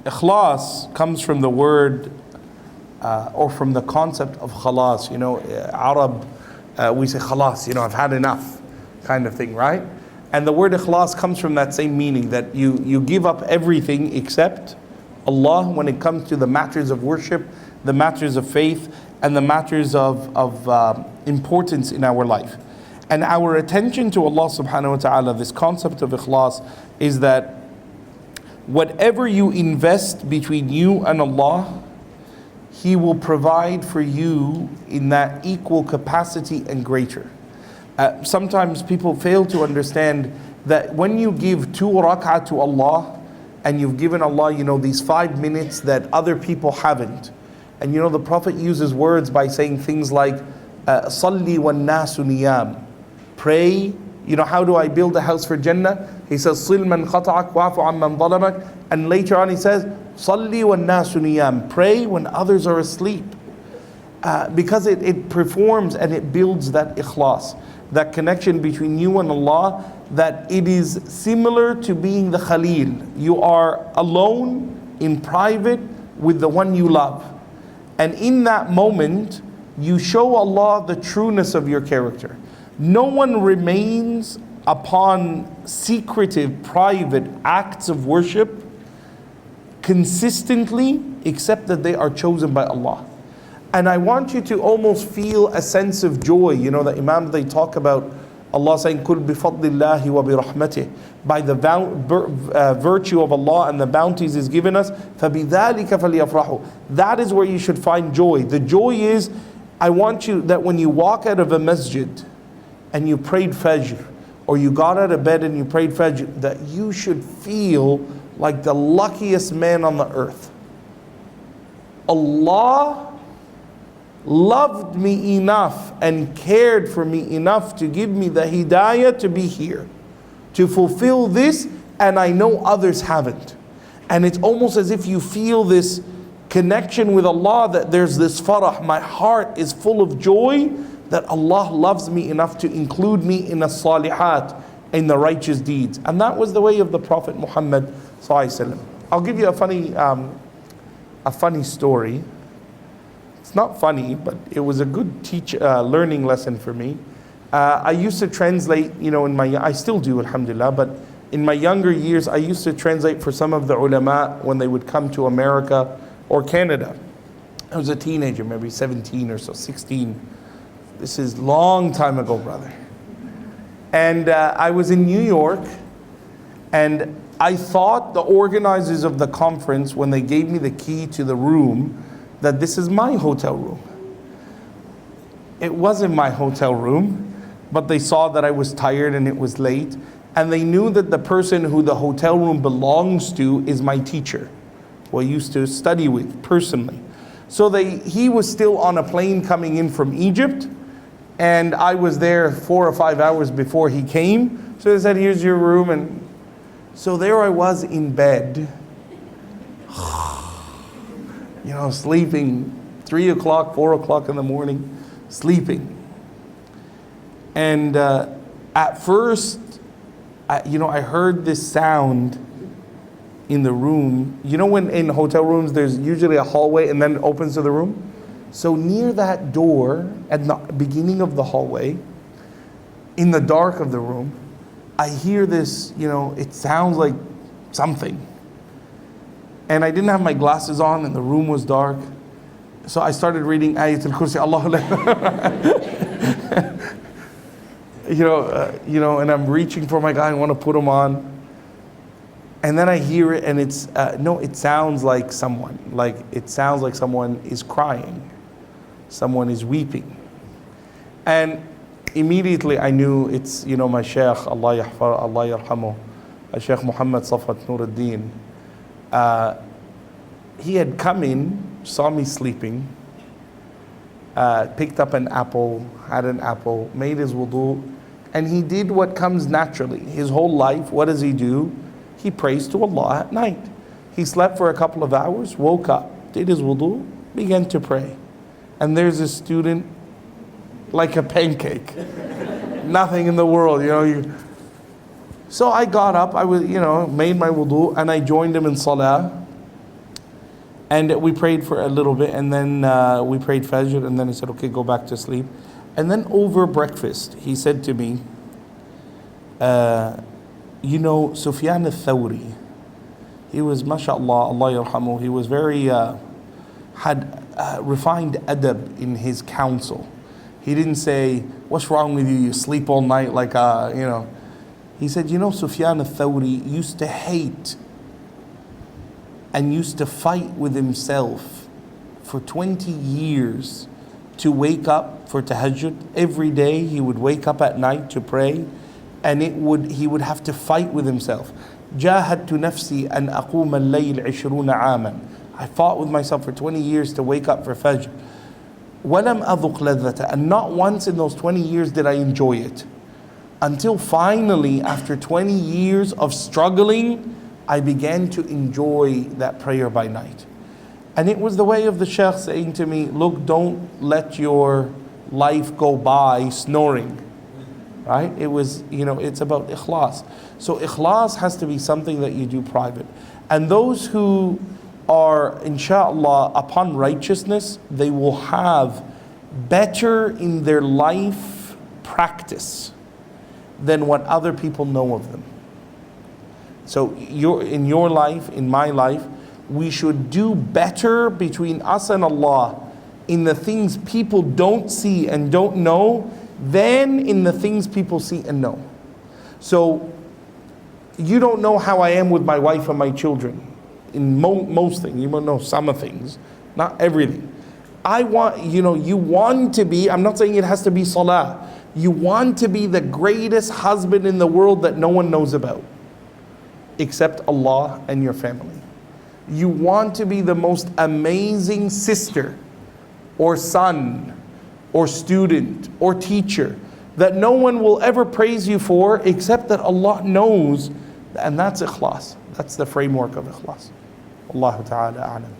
Ikhlas comes from the word or from the concept of khalas. You know, Arab, we say khalas, you know, I've had enough kind of thing, right? And the word ikhlas comes from that same meaning, that you give up everything except Allah when it comes to the matters of worship, the matters of faith, and the matters of importance in our life. And our attention to Allah subhanahu wa ta'ala, this concept of ikhlas, is that whatever you invest between you and Allah, He will provide for you in that equal capacity and greater. Sometimes people fail to understand that when you give 2 rak'ah to Allah, and you've given Allah, you know, these 5 minutes that other people haven't. And you know, the Prophet uses words by saying things like, Salli wan nasu niyam. Pray. You know, how do I build a house for Jannah? He says, Sil man khata'ak wa'fu amman zalamak. And later on he says, Salli wan nasu niyam. Pray when others are asleep. Because it performs and it builds that ikhlas, that connection between you and Allah, that it is similar to being the Khalil. You are alone in private with the one you love. And in that moment, you show Allah the trueness of your character. No one remains upon secretive, private acts of worship consistently except that they are chosen by Allah. And I want you to almost feel a sense of joy. You know, the Imam, they talk about Allah saying, Kul bi fadlillahi wa bi rahmatih. By the virtue of Allah and the bounties He's given us, فَبِذَلِكَ فَلْيَفْرَحُوا. That is where you should find joy. The joy is, I want you, that when you walk out of a masjid and you prayed Fajr, or you got out of bed and you prayed Fajr, that you should feel like the luckiest man on the earth. Allah loved me enough and cared for me enough to give me the hidayah to be here, to fulfill this, and I know others haven't. And it's almost as if you feel this connection with Allah, that there's this farah, my heart is full of joy that Allah loves me enough to include me in the salihat, in the righteous deeds. And that was the way of the Prophet Muhammad sallallahu alaihi wasallam. I'll give you a funny story. It's not funny, but it was a good learning lesson for me. I used to translate, you know, I still do, alhamdulillah, but in my younger years, I used to translate for some of the ulama when they would come to America or Canada. I was a teenager, maybe 17 or so, 16. This is long time ago, brother. And I was in New York, and I thought the organizers of the conference, when they gave me the key to the room, that this is my hotel room. It wasn't my hotel room, but they saw that I was tired and it was late, and they knew that the person who the hotel room belongs to is my teacher, who I used to study with personally. So he was still on a plane coming in from Egypt, and I was there 4 or 5 hours before he came. So they said, here's your room. And so there I was in bed, you know, sleeping, 3 o'clock, 4 o'clock in the morning, sleeping. And at first, I heard this sound in the room. You know when in hotel rooms there's usually a hallway and then it opens to the room? So near that door, at the beginning of the hallway, in the dark of the room, I hear this, you know, it sounds like something. And I didn't have my glasses on and the room was dark. So I started reading Ayatul Kursi, Allahu and I'm reaching for my guy, I want to put him on. And then I hear it, and it sounds like someone. It sounds like someone is crying. Someone is weeping. And immediately I knew it's, my Sheikh, Allah yarhamu, Sheikh Muhammad Safat Nuruddin. He had come in, saw me sleeping, picked up an apple, had an apple, made his wudu, and he did what comes naturally. His whole life, what does he do? He prays to Allah at night. He slept for a couple of hours, woke up, did his wudu, began to pray. And there's a student like a pancake. Nothing in the world, So I got up, I was, made my wudu, and I joined him in salah. And we prayed for a little bit, and then we prayed Fajr, and then he said, okay, go back to sleep. And then over breakfast, he said to me, you know, Sufyan al-Thawri, he was, mashallah, Allah yarhamu, he was very, had refined adab in his counsel. He didn't say, what's wrong with you? You sleep all night like, you know. He said, you know, Sufyan al-Thawri used to hate and used to fight with himself for 20 years to wake up for tahajjud. Every day he would wake up at night to pray, and he would have to fight with himself. جاهدت نفسي أن أقوم الليل 20 عاما. I fought with myself for 20 years to wake up for Fajr. وَلَمْ أَذُقْ لَذَّةً. And not once in those 20 years did I enjoy it. Until finally, after 20 years of struggling, I began to enjoy that prayer by night. And it was the way of the Sheikh saying to me, look, don't let your life go by snoring. Right? It was, you know, it's about Ikhlas. So Ikhlas has to be something that you do private. And those who are, inshallah, upon righteousness, they will have better in their life practice than what other people know of them. So in your life, in my life, we should do better between us and Allah in the things people don't see and don't know than in the things people see and know. So you don't know how I am with my wife and my children. In most things, you might know some of things, not everything. I want, you know, you want to be, I'm not saying it has to be salah. You want to be the greatest husband in the world that no one knows about, except Allah and your family. You want to be the most amazing sister or son or student or teacher that no one will ever praise you for except that Allah knows, and that's Ikhlas. That's the framework of Ikhlas. Allah Ta'ala a'lam.